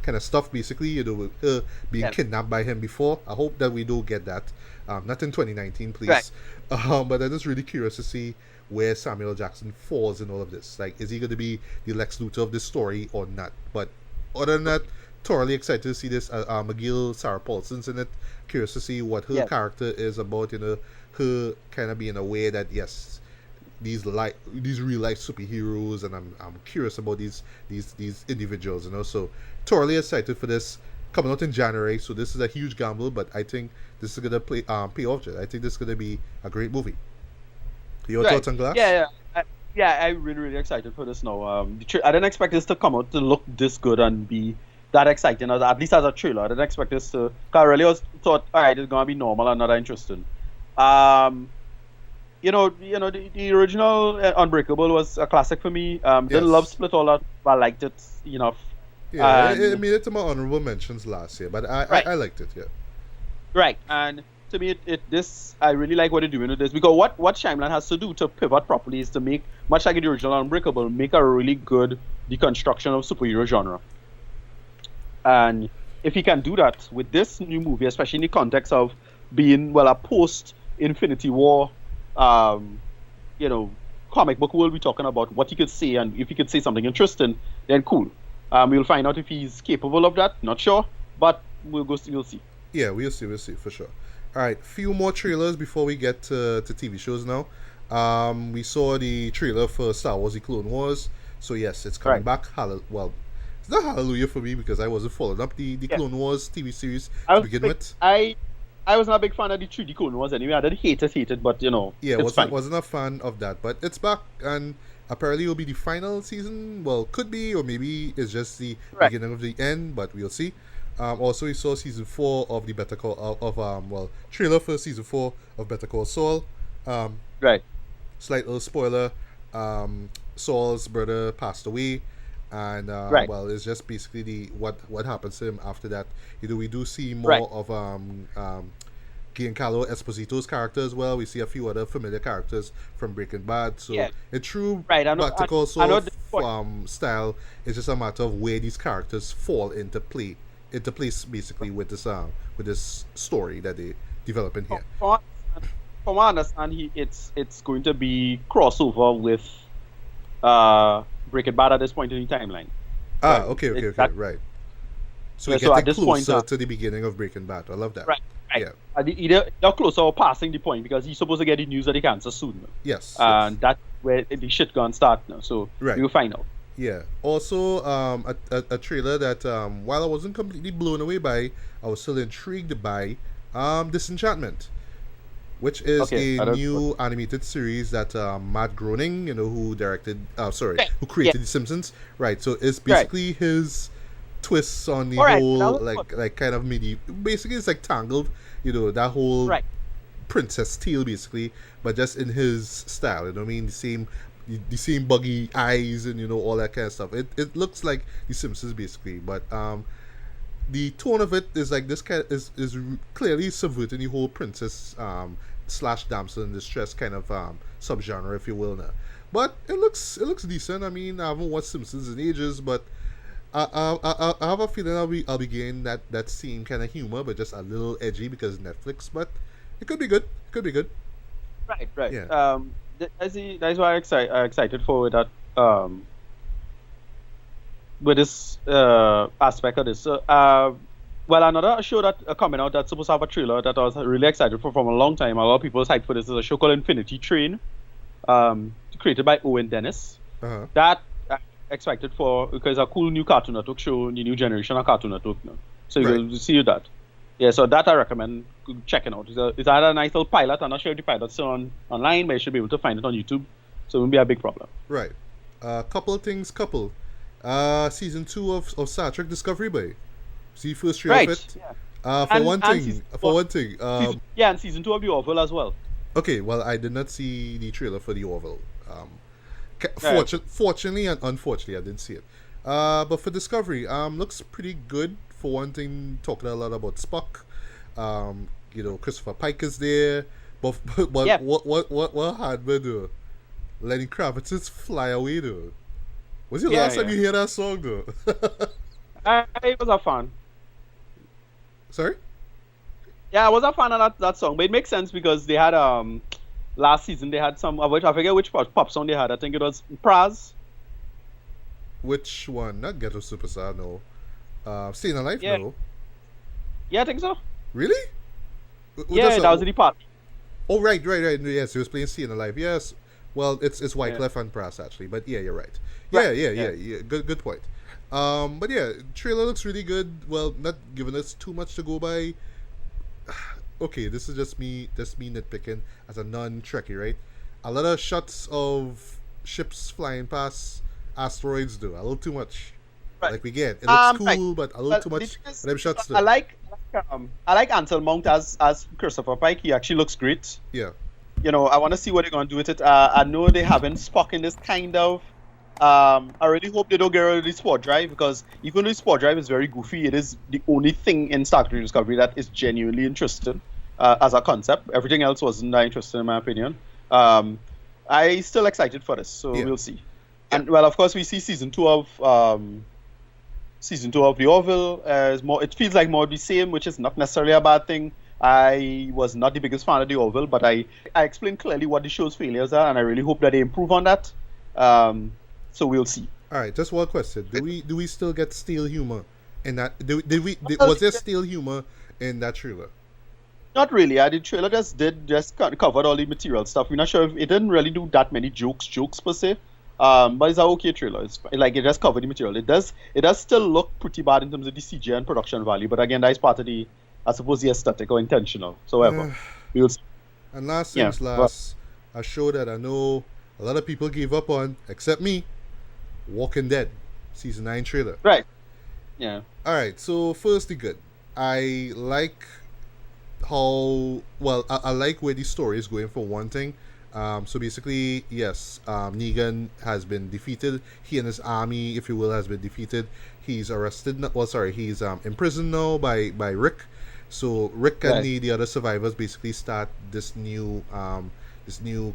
kind of stuff. Basically, with her being Yeah. kidnapped by him before. I hope that we don't get that. Not in 2019, please. Right. But I'm just really curious to see where Samuel Jackson falls in all of this. Like, is he going to be the Lex Luthor of this story or not? But other than that, thoroughly excited to see this. McGill, Sarah Paulson's in it. Curious to see what her Yeah. character is about. Her kind of being aware that yes, these real life superheroes, and I'm curious about these individuals. So totally excited for this, coming out in January. So this is a huge gamble, but I think this is gonna pay off. I think this is gonna be a great movie. Your Right. thoughts on Glass? Yeah, I'm really, really excited for this now. I didn't expect this to come out to look this good and be that exciting, at least as a trailer. I didn't expect this to. Cause I really thought, all right, it's gonna be normal and not that interesting. The original Unbreakable was a classic for me. Didn't Yes. love Split all that, but I liked it enough. Yeah, And- it made it to my honorable mentions last year, but Right. I liked it. Yeah. Right, and to me, this I really like what they're doing with this, because what Shyamalan has to do to pivot properly is to make, much like the original Unbreakable, make a really good deconstruction of superhero genre. And if he can do that with this new movie, especially in the context of being a post Infinity War, comic book world, we're talking about what he could say, and if he could say something interesting, then cool. We'll find out if he's capable of that. Not sure, but we'll see. Yeah, we'll see for sure. All right, few more trailers before we get to TV shows now. We saw the trailer for Star Wars: The Clone Wars. So yes, it's coming Right. back. It's not hallelujah for me because I wasn't following up the Yeah. Clone Wars TV series I to was begin big- with. I was not a big fan of the 3D Clone Wars anyway. I didn't hate it, but Yeah, it's fine. wasn't a fan of that, but it's back, and apparently it'll be the final season. Well, could be, or maybe it's just the Right. beginning of the end, but we'll see. Also, we saw season 4 of the Better Call trailer for season 4 of Better Call Saul. Right. Slight little spoiler: Saul's brother passed away, and Right. it's just basically the what happens to him after that. We do see more Right. of Giancarlo Esposito's character as well. We see a few other familiar characters from Breaking Bad. So Yeah. in true Right, I know- Better Call I Saul know the point. style, it's just a matter of where these characters fall into place basically with this story that they develop in here. From what I understand, it's going to be crossover with Breaking Bad at this point in the timeline. Right. Okay, That- right. So we So get at this point, closer to the beginning of Breaking Bad. I love that. Right. Yeah. Either they're closer or passing the point, because he's supposed to get the news of the cancer soon. Yes. And yes. that's where the shit gonna start now. So Right. we'll find out. Yeah. Also, a trailer that while I wasn't completely blown away by, I was still intrigued by Disenchantment, which is Okay, I a don't- new animated series that Matt Groening, who directed, Right, who created yeah. The Simpsons, right? So it's Right. basically his twists on the Alright, whole, that was good. like kind of basically it's like Tangled, that whole Right. Princess Tale basically, but just in his style. You know what I mean? The same buggy eyes and all that kind of stuff. It looks like The Simpsons basically, but the tone of it is like this kind is clearly subverting the whole princess slash damsel in distress kind of subgenre, if you will. Now, but it looks decent. I mean, I haven't watched Simpsons in ages, but I have a feeling I'll be getting that same kind of humor, but just a little edgy because Netflix. But it could be good. Right. Yeah. That's why I'm excited for that. With this aspect of this. Another show that coming out that's supposed to have a trailer that I was really excited for from a long time. A lot of people is hyped for this. Is a show called Infinity Train. created by Owen Dennis. Uh-huh. That I expected for because a cool new Cartoon Network show, the new generation of Cartoon Network. No? So you'll see that. Yeah, so that I recommend checking out. It's a nice little pilot. I'm not sure if the pilot's still online, but you should be able to find it on YouTube. So it won't be a big problem. Right. Couple. Season 2 of Star Trek Discovery Bay. See first trailer of it. Yeah. For one thing. And season 2 of the Orville as well. Okay, well, I did not see the trailer for the Orville. Fortunately and unfortunately, I didn't see it. But for Discovery, looks pretty good. For one thing, talking a lot about Spock. Christopher Pike is there. But what had me do? Lenny Kravitz's Fly Away though. Was it last time you hear that song though? I was a fan. Sorry? Yeah, I was a fan of that song, but it makes sense because they had last season they had some of which I forget which pop song they had. I think it was Praz. Which one? Not Ghetto Superstar, no. Staying Alive, no. Yeah, I think so. Really? That was the part. Oh right. Yes, he was playing Staying Alive. Yes. Well, it's Wyclef and Praz actually, but yeah, you're right. Yeah. Good point. But yeah, trailer looks really good. Well, not giving us too much to go by. Okay, this is just me nitpicking as a non-Trekkie, right? A lot of shots of ships flying past asteroids do a little too much. Right. Like we get, it looks cool, but a little too much. Them shots do. I like Ansel Mount as Christopher Pike. He actually looks great. Yeah. I want to see what they're gonna do with it. I know they haven't Spock in this kind of. I really hope they don't get rid of the Sport Drive because even though the Sport Drive is very goofy, it is the only thing in Star Trek Discovery that is genuinely interesting as a concept. Everything else wasn't that interesting in my opinion. I still excited for this, so we'll see. And well, of course, we see season 2 of the Orville. It feels like more of the same, which is not necessarily a bad thing. I was not the biggest fan of the Orville, but I explained clearly what the show's failures are, and I really hope that they improve on that. So we'll see. All right, just one question: Do we still get stale humor in that? Was there stale humor in that trailer? Not really. The trailer just covered all the material stuff. We're not sure if it didn't really do that many jokes per se. But it's an okay trailer. It's like it just covered the material. It does still look pretty bad in terms of the CGI and production value. But again, that is part of the, I suppose, the aesthetic or intentional. So whatever. We'll see. And last things last, a show that I know a lot of people gave up on, except me. Walking Dead, season 9 trailer. Right. Yeah. All right. So firstly, good. I like how I like where the story is going for one thing. So basically, yes, Negan has been defeated. He and his army, if you will, has been defeated. He's arrested. He's imprisoned now by Rick. So Rick and the other survivors basically start this new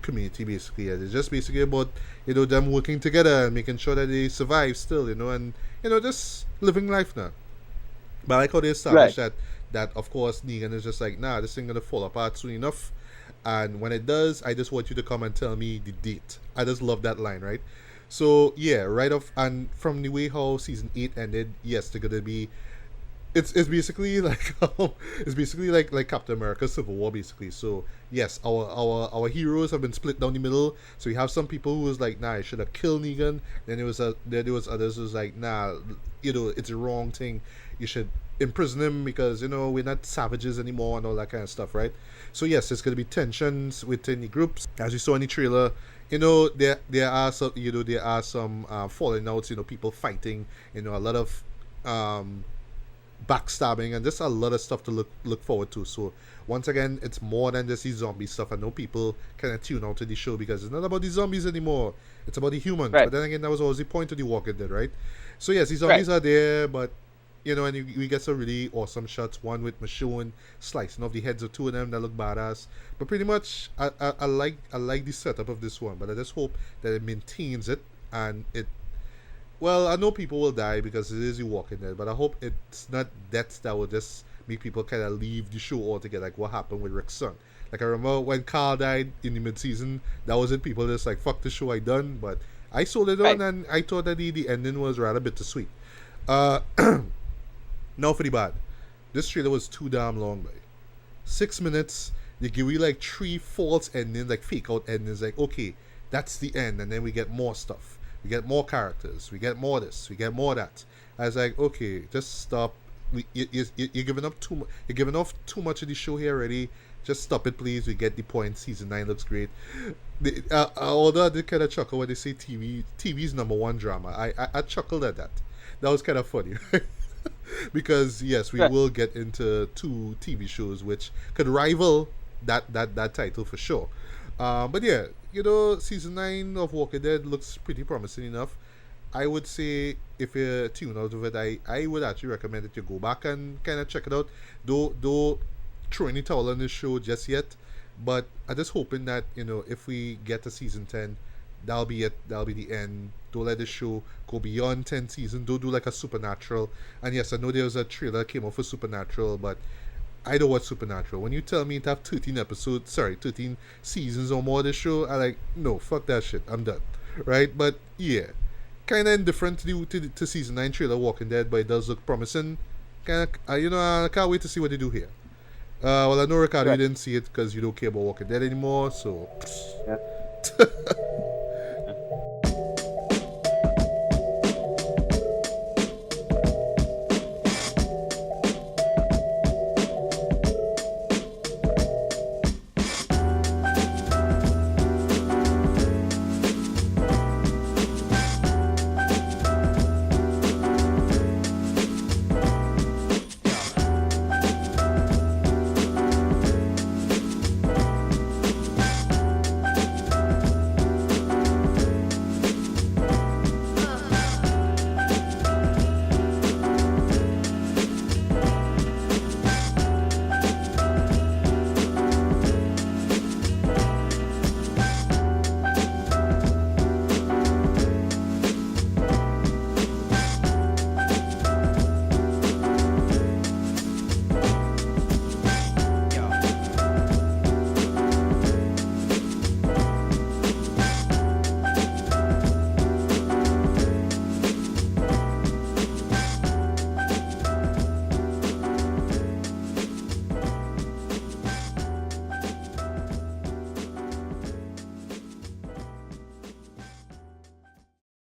community basically, and it's just basically about them working together and making sure that they survive still, and just living life now. But I like how they established that of course Negan is just like, nah, this thing gonna fall apart soon enough, and when it does, I just want you to come and tell me the date. I just love that line, right? So yeah, right off, and from the way how season 8 ended, yes, they're gonna be. It's basically like like Captain America Civil War basically. So yes, our heroes have been split down the middle. So you have some people who was like, nah, I should have killed Negan. Then there was others who was like, nah, it's the wrong thing. You should imprison him because we're not savages anymore and all that kind of stuff, right? So yes, there's gonna be tensions within the groups, as you saw in the trailer. There are some falling outs. People fighting. A lot of backstabbing and just a lot of stuff to look forward to. So once again, it's more than just the zombie stuff. I know people kind of tune out to the show because it's not about the zombies anymore, it's about the humans, but then again, that was always the point of the Walking Dead, right? So yes, the zombies are there, but and we get some really awesome shots, one with Michonne slicing off the heads of 2 of them that look badass. But pretty much I like the setup of this one, but I just hope that it maintains it, and it well, I know people will die because it is you Walking Dead, but I hope it's not deaths that will just make people kind of leave the show altogether, like what happened with Rick's son. Like, I remember when Carl died in the mid-season, that was it. People just like, fuck the show, I done. But I sold it on, and I thought that the ending was rather bittersweet. Now for the bad. This trailer was too damn long, boy. 6 minutes, they give you like 3 false endings, like fake out endings. Like, okay, that's the end, and then we get more stuff. We get more characters. We get more this. We get more that. I was like, okay, just stop. You're giving up too much. You're giving off too much of the show here already. Just stop it, please. We get the point. Season 9 looks great. Although I did kind of chuckle when they say TV's number one drama. I chuckled at that. That was kind of funny. Because yes, we will get into 2 TV shows which could rival that title for sure. But yeah, season 9 of Walking Dead looks pretty promising enough. I would say if you're tuned out of it, I would actually recommend that you go back and kind of check it out. Don't throw any towel on this show just yet, but I'm just hoping that if we get to season 10, that'll be it. That'll be the end. Don't let this show go beyond 10 seasons. Don't do like a Supernatural. And yes, I know there was a trailer that came out for Supernatural, but I don't watch Supernatural. When you tell me to have 13 seasons or more of this show, I like, no, fuck that shit. I'm done. Right? But yeah, kind of indifferent to season 9 trailer Walking Dead, but it does look promising. Kind of, I can't wait to see what they do here. Well, I know, Ricardo, you didn't see it because you don't care about Walking Dead anymore, so... Yeah.